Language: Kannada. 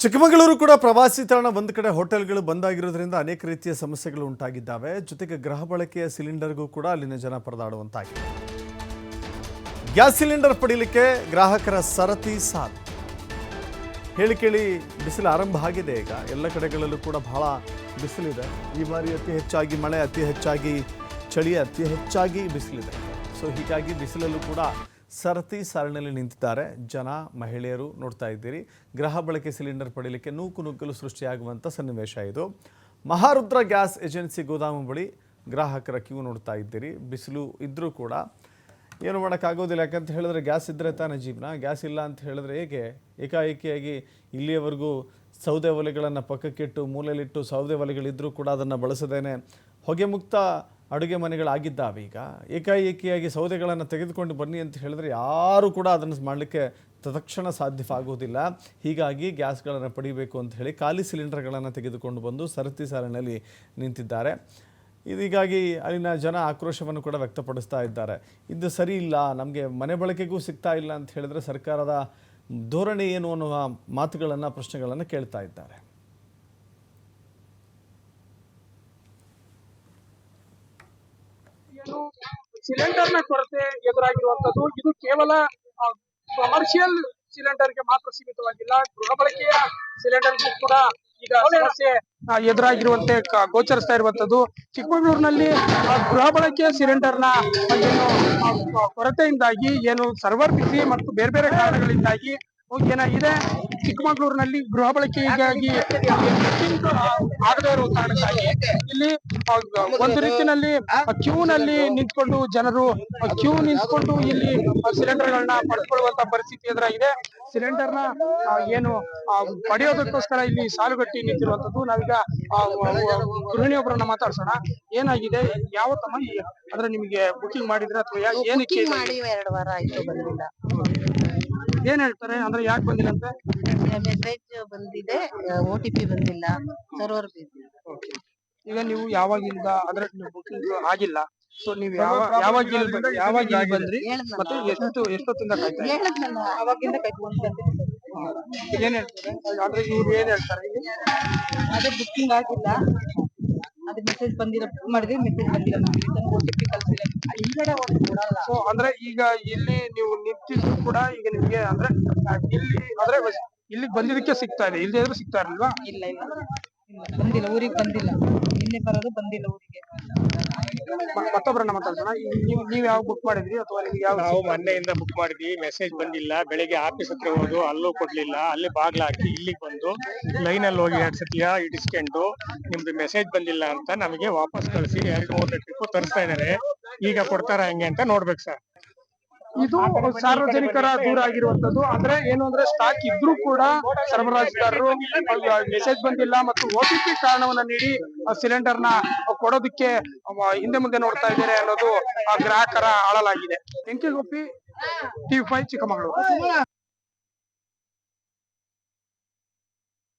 ಚಿಕ್ಕಮಗಳೂರು ಕೂಡ ಪ್ರವಾಸಿ ತಾಣ ಒಂದು ಕಡೆ ಹೋಟೆಲ್ಗಳು ಬಂದಾಗಿರೋದ್ರಿಂದ ಅನೇಕ ರೀತಿಯ ಸಮಸ್ಯೆಗಳು ಉಂಟಾಗಿದ್ದಾವೆ. ಜೊತೆಗೆ ಗೃಹ ಬಳಕೆಯ ಸಿಲಿಂಡರ್ಗೂ ಕೂಡ ಅಲ್ಲಿನ ಜನ ಪರದಾಡುವಂತಾಗಿದೆ. ಗ್ಯಾಸ್ ಸಿಲಿಂಡರ್ ಪಡೆಯಲಿಕ್ಕೆ ಗ್ರಾಹಕರ ಸರತಿ ಸಾಲು. ಹೇಳಿ ಕೇಳಿ ಬಿಸಿಲು ಆರಂಭ ಆಗಿದೆ. ಈಗ ಎಲ್ಲ ಕಡೆಗಳಲ್ಲೂ ಕೂಡ ಬಹಳ ಬಿಸಿಲಿದೆ. ಈ ಬಾರಿ ಅತಿ ಹೆಚ್ಚಾಗಿ ಮಳೆ, ಅತಿ ಹೆಚ್ಚಾಗಿ ಚಳಿ, ಅತಿ ಹೆಚ್ಚಾಗಿ ಬಿಸಿಲಿದೆ. ಸೊ ಹೀಗಾಗಿ ಬಿಸಿಲಲ್ಲೂ ಕೂಡ ಸರತಿ ಸಾಲಿನಲ್ಲಿ ನಿಂತಿದ್ದಾರೆ ಜನ, ಮಹಿಳೆಯರು. ನೋಡ್ತಾ ಇದ್ದೀರಿ, ಗೃಹ ಬಳಕೆ ಸಿಲಿಂಡರ್ ಪಡೆಯಲಿಕ್ಕೆ ನೂಕುನುಗ್ಗಲು ಸೃಷ್ಟಿಯಾಗುವಂಥ ಸನ್ನಿವೇಶ ಇದು. ಮಹಾರುದ್ರ ಗ್ಯಾಸ್ ಏಜೆನ್ಸಿ ಗೋದಾಮು ಬಳಿ ಗ್ರಾಹಕರ ಕ್ಯೂ ನೋಡ್ತಾ ಇದ್ದೀರಿ. ಬಿಸಿಲು ಇದ್ದರೂ ಕೂಡ ಏನು ಮಾಡೋಕ್ಕಾಗೋದಿಲ್ಲ. ಯಾಕಂತ ಹೇಳಿದ್ರೆ ಗ್ಯಾಸ್ ಇದ್ದರೆ ತಾನೇ ಜೀವನ. ಗ್ಯಾಸ್ ಇಲ್ಲ ಅಂತ ಹೇಳಿದ್ರೆ ಹೇಗೆ? ಏಕಾಏಕಿಯಾಗಿ ಇಲ್ಲಿಯವರೆಗೂ ಸೌದೆ ಒಲೆಗಳನ್ನು ಪಕ್ಕಕ್ಕಿಟ್ಟು ಮೂಲೆಯಲ್ಲಿಟ್ಟು ಸೌದೆ ಒಲೆಗಳಿದ್ದರೂ ಕೂಡ ಅದನ್ನು ಬಳಸದೇನೆ ಹೊಗೆ ಮುಕ್ತ ಅಡುಗೆ ಮನೆಗಳಾಗಿದ್ದಾವೆ. ಈಗ ಏಕಾಏಕಿಯಾಗಿ ಸೌದೆಗಳನ್ನು ತೆಗೆದುಕೊಂಡು ಬನ್ನಿ ಅಂತ ಹೇಳಿದ್ರೆ ಯಾರೂ ಕೂಡ ಅದನ್ನು ಮಾಡಲಿಕ್ಕೆ ತತ್ಕ್ಷಣ ಸಾಧ್ಯವಾಗುವುದಿಲ್ಲ. ಹೀಗಾಗಿ ಗ್ಯಾಸ್ಗಳನ್ನು ಪಡಿಬೇಕು ಅಂತ ಹೇಳಿ ಖಾಲಿ ಸಿಲಿಂಡರ್ಗಳನ್ನು ತೆಗೆದುಕೊಂಡು ಬಂದು ಸರತಿ ಸಾಲಿನಲ್ಲಿ ನಿಂತಿದ್ದಾರೆ. ಹೀಗಾಗಿ ಅಲ್ಲಿನ ಜನ ಆಕ್ರೋಶವನ್ನು ಕೂಡ ವ್ಯಕ್ತಪಡಿಸ್ತಾ ಇದ್ದಾರೆ. ಇದು ಸರಿ ಇಲ್ಲ, ನಮಗೆ ಮನೆ ಬಳಕೆಗೂ ಸಿಗ್ತಾ ಇಲ್ಲ ಅಂತ ಹೇಳಿದ್ರೆ ಸರ್ಕಾರದ ಧೋರಣೆ ಏನು ಅನ್ನುವ ಮಾತುಗಳನ್ನು, ಪ್ರಶ್ನೆಗಳನ್ನು ಕೇಳ್ತಾ ಇದ್ದಾರೆ. ಸಿಲಿಂಡರ್ನ ಕೊರತೆ ಎದುರಾಗಿರುವಂತದ್ದು ಇದು ಕೇವಲ ಕಮರ್ಷಿಯಲ್ ಸಿಲಿಂಡರ್ಗೆ ಮಾತ್ರ ಸೀಮಿತವಾಗಿಲ್ಲ, ಗೃಹ ಬಳಕೆಯ ಸಿಲಿಂಡರ್ಗೂ ಕೂಡ ಈಗ ಸಮಸ್ಯೆ ಎದುರಾಗಿರುವಂತೆ ಗೋಚರಿಸ್ತಾ ಇರುವಂತದ್ದು. ಚಿಕ್ಕಮಗಳೂರಿನಲ್ಲಿ ಗೃಹ ಬಳಕೆಯ ಸಿಲಿಂಡರ್ನ ಕೊರತೆಯಿಂದಾಗಿ ಏನು ಸರ್ವರ್ ಬಿಸಿ ಮತ್ತು ಬೇರೆ ಬೇರೆ ಕಾರಣಗಳಿಂದಾಗಿ ಏನಾಗಿದೆ, ಚಿಕ್ಕಮಗಳೂರಿನಲ್ಲಿ ಗೃಹ ಬಳಕೆಗಾಗಿ ಆಗದೇ ಇರುವ ಕಾರಣಕ್ಕಾಗಿ ಇಲ್ಲಿ ಒಂದು ರೀತಿಯಲ್ಲಿ ಕ್ಯೂನಲ್ಲಿ ನಿಂತ್ಕೊಂಡು ಜನರು ನಿಂತ್ಕೊಂಡು ಇಲ್ಲಿ ಸಿಲಿಂಡರ್ಗಳನ್ನ ಪಡೆದುಕೊಳ್ಳುವಂತ ಪರಿಸ್ಥಿತಿ ಎದುರಾಗಿದೆ. ಸಿಲಿಂಡರ್ನ ಏನು ಪಡೆಯೋದಕ್ಕೋಸ್ಕರ ಇಲ್ಲಿ ಸಾಲುಗಟ್ಟಿ ನಿಂತಿರುವಂತದ್ದು. ನಾವೀಗ ಗೃಹಿಣಿಯೊಬ್ಬರನ್ನ ಮಾತಾಡ್ಸೋಣ. ಏನಾಗಿದೆ, ಯಾವ ತಮ್ಮ ಅಂದ್ರೆ ನಿಮಗೆ ಬುಕಿಂಗ್ ಮಾಡಿದ್ರೆ ಅಥವಾ ಏನಕ್ಕೆ ಮಾಡಿ 2 ವಾರ ಆಯ್ತು, ಬಂದಿಲ್ಲ. ಏನ್ ಹೇಳ್ತಾರೆ ಅಂದ್ರೆ ಯಾಕೆ ಬಂದಿಲ್ಲ ಅಂತ? ಮೆಸೇಜ್ ಬಂದಿದೆ, OTP ಬಂದಿಲ್ಲ, ಸರ್ವರ್ ಬಿಸಿ. ಈಗ ನೀವು ಯಾವಾಗಿಂದ ಅಂದ್ರೆ ಬುಕಿಂಗ್ ಆಗಿಲ್ಲ, ಸೊ ನೀವು ಯಾವಾಗ ಇಲ್ಲಿ ಬಂದ್ರಿ ಮತ್ತೆ ಎಷ್ಟೊತ್ತಿಂದ ಕಾಯ್ತಾ ಇದ್ದೀರಿ? ಹೇಳದ್ನಲ್ಲ, ಅವಾಗಿಂದ ಕಾಯ್ಕೊಂಡು ಏನ್ ಹೇಳ್ತಾರೆ ಅಂದ್ರೆ ಇವ್ರು ಏನ್ ಹೇಳ್ತಾರೆ? ಅದೇ ಬುಕಿಂಗ್ ಆಗಿಲ್ಲ, ಅದು ಮೆಸೇಜ್ ಬಂದಿಲ್ಲ, ಬುಕ್ ಮಾಡಿದ್ರೆ ಮೆಸೇಜ್ ಬಂದಿಲ್ಲ, OTP ಕಳ್ಸಿಲ್ಲ, ಹಿಂಗಡೆ ಕೊಡಲ್ಲ. ಸೊ ಅಂದ್ರೆ ಈಗ ಇಲ್ಲಿ ನೀವು ನಿಂತಿದ್ದು ಕೂಡ ಈಗ ನಿಮ್ಗೆ ಅಂದ್ರೆ ಇಲ್ಲಿ ಅಂದ್ರೆ ಇಲ್ಲಿಗೆ ಬಂದಿದ್ದಕ್ಕೆ ಸಿಗ್ತಾ ಇದೆ, ಇಲ್ಲದೆ ಇದ್ರೆ ಸಿಗ್ತಾ ಇರಲ್ವಾ? ಇಲ್ಲ ಬಂದಿಲ್ಲ, ಊರಿಗೆ ಬಂದಿಲ್ಲ. ನಿನ್ನೆ ಬರೋದು ಬಂದಿಲ್ಲ ಊರಿಗೆ. ಮತ್ತೊಬ್ಬರನ್ನ ಮಾತಾಡ್ಸೋಣ. ನೀವ್ ಯಾವ ಬುಕ್ ಮಾಡಿದ್ರಿ ಅಥವಾ ನಿಮ್ಗೆ ಯಾವ? ನಾವು ಮೊನ್ನೆಯಿಂದ ಬುಕ್ ಮಾಡಿದ್ವಿ, ಮೆಸೇಜ್ ಬಂದಿಲ್ಲ. ಬೆಳಿಗ್ಗೆ ಆಫೀಸ್ ಹತ್ರ ಹೋದು, ಅಲ್ಲೂ ಕೊಡ್ಲಿಲ್ಲ. ಅಲ್ಲಿ ಬಾಗ್ಲ ಹಾಕಿ ಇಲ್ಲಿಗೆ ಬಂದು ಲೈನ್ ಅಲ್ಲಿ ಹೋಗಿ 2 ಸತಿಯ ಇಡಿಸ್ಕೊಂಡು ನಿಮ್ದು ಮೆಸೇಜ್ ಬಂದಿಲ್ಲ ಅಂತ ನಮಗೆ ವಾಪಸ್ ಕಳಿಸಿ 2-3 ಟ್ರಿಪ್ ತರಿಸ್ತಾ ಇದಾರೆ. ಈಗ ಕೊಡ್ತಾರ ಹೆಂಗೆ ಅಂತ ನೋಡ್ಬೇಕು ಸರ್. ಇದು ಸಾರ್ವಜನಿಕರ ದೂರ ಆಗಿರುವಂತದ್ದು. ಅಂದ್ರೆ ಏನು ಅಂದ್ರೆ ಸ್ಟಾಕ್ ಇದ್ರೂ ಕೂಡ ಸರಬರಾಜುದಾರರು ಮೆಸೇಜ್ ಬಂದಿಲ್ಲ ಮತ್ತು OTP ಕಾರಣವನ್ನ ನೀಡಿ ಸಿಲಿಂಡರ್ ನ ಕೊಡೋದಕ್ಕೆ ಹಿಂದೆ ಮುಂದೆ ನೋಡ್ತಾ ಇದ್ದಾರೆ ಅನ್ನೋದು ಗ್ರಾಹಕರ ಅಳಲಾಗಿದೆ. ಗೋಪಿ, TV5 ಚಿಕ್ಕಮಗಳೂರು.